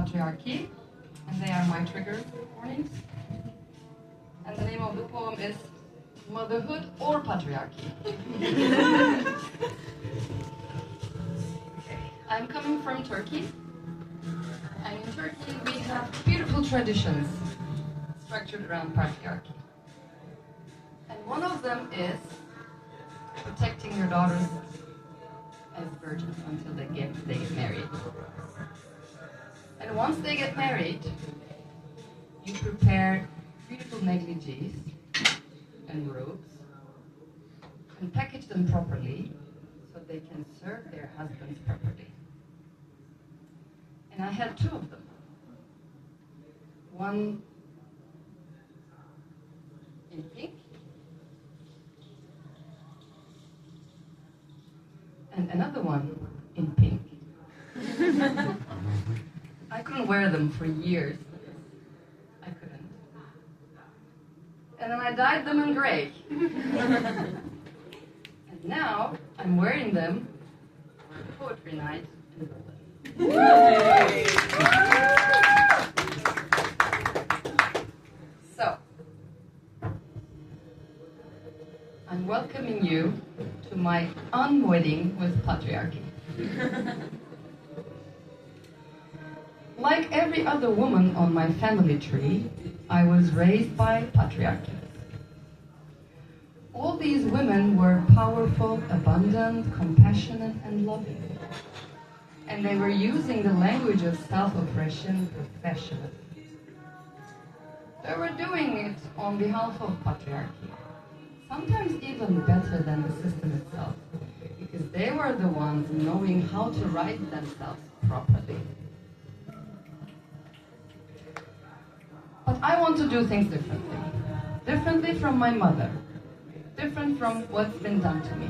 Patriarchy, and they are my trigger warnings. And the name of the poem is Motherhood or Patriarchy. I'm coming from Turkey, and in Turkey we have beautiful traditions structured around patriarchy. And one of them is protecting your daughters as virgins until they get married. And once they get married, you prepare beautiful negligees and robes and package them properly so they can serve their husbands properly. And I had two of them. One in pink and another one in pink. I couldn't wear them for years. I couldn't. And then I dyed them in gray. And now I'm wearing them for poetry night in Berlin. So, I'm welcoming you to my unwedding with patriarchy. Like every other woman on my family tree, I was raised by patriarchy. All these women were powerful, abundant, compassionate, and loving. And they were using the language of self-oppression professionally. They were doing it on behalf of patriarchy, sometimes even better than the system itself, because they were the ones knowing how to write themselves properly. But I want to do things differently. Differently from my mother. Different from what's been done to me.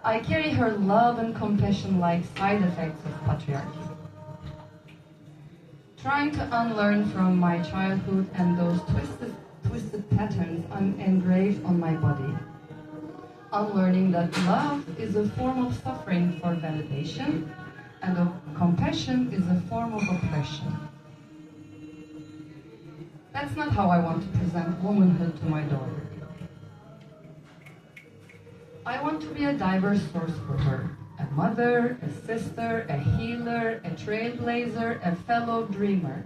I carry her love and compassion like side effects of patriarchy. Trying to unlearn from my childhood and those twisted patterns engraved on my body. Unlearning that love is a form of suffering for validation and compassion is a form of oppression. That's not how I want to present womanhood to my daughter. I want to be a diverse source for her. A mother, a sister, a healer, a trailblazer, a fellow dreamer.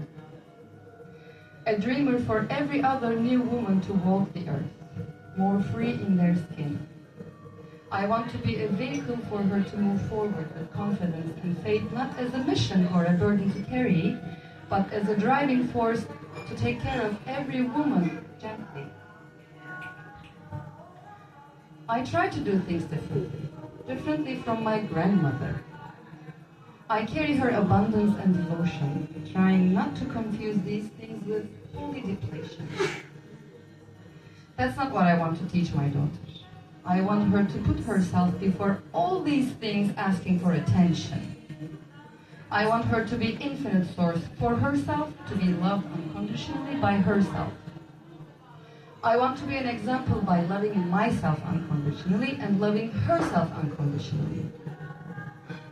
A dreamer for every other new woman to walk the earth, more free in their skin. I want to be a vehicle for her to move forward with confidence and faith, not as a mission or a burden to carry, but as a driving force to take care of every woman gently. I try to do things differently from my grandmother. I carry her abundance and devotion, trying not to confuse these things with holy depletion. That's not what I want to teach my daughter. I want her to put herself before all these things asking for attention. I want her to be infinite source for herself, to be loved unconditionally by herself. I want to be an example by loving myself unconditionally and loving herself unconditionally,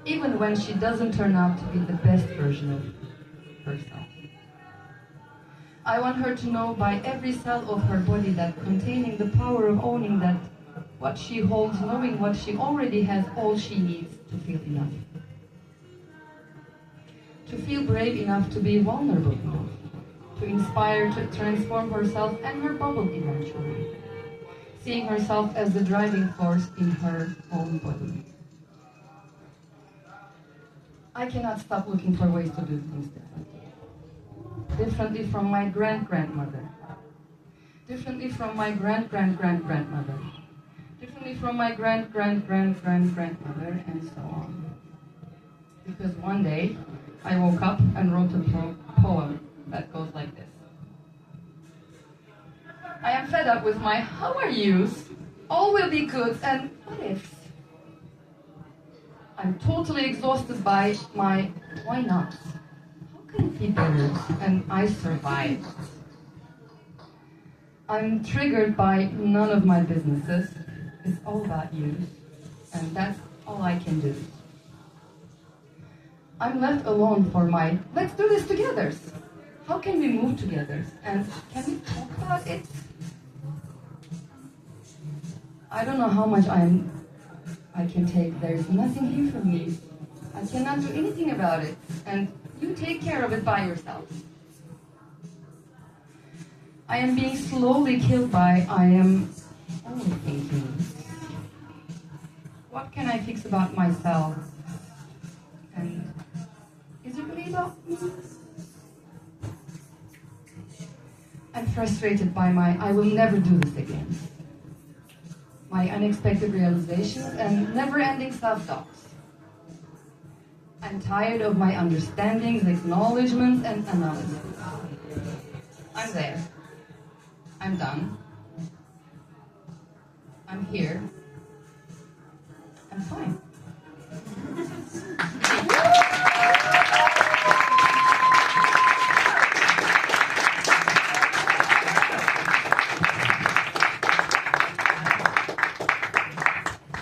even when she doesn't turn out to be the best version of herself. I want her to know by every cell of her body that containing the power of owning that what she holds, knowing what she already has, all she needs to feel enough. To feel brave enough to be vulnerable enough. To inspire, to transform herself and her bubble eventually. Seeing herself as the driving force in her own body. I cannot stop looking for ways to do things differently. Differently from my grandmother. Differently from my grandmother. Differently from my grandmother, and so on. Because one day, I woke up and wrote a poem that goes like this. I am fed up with my how are yous, all will be good, and what ifs. I'm totally exhausted by my why nots. How can it be better and I survived? I'm triggered by none of my businesses. It's all about you, and that's all I can do. I'm left alone for my, let's do this together. How can we move together? And can we talk about it? I don't know how much I can take. There's nothing here for me. I cannot do anything about it. And you take care of it by yourself. I am being slowly killed by, I am only thinking. What can I fix about myself? And is it really about me? I'm frustrated by my, I will never do this again. My unexpected realizations and never-ending self-doubts. I'm tired of my understandings, acknowledgements, and analysis. I'm there. I'm done. I'm here.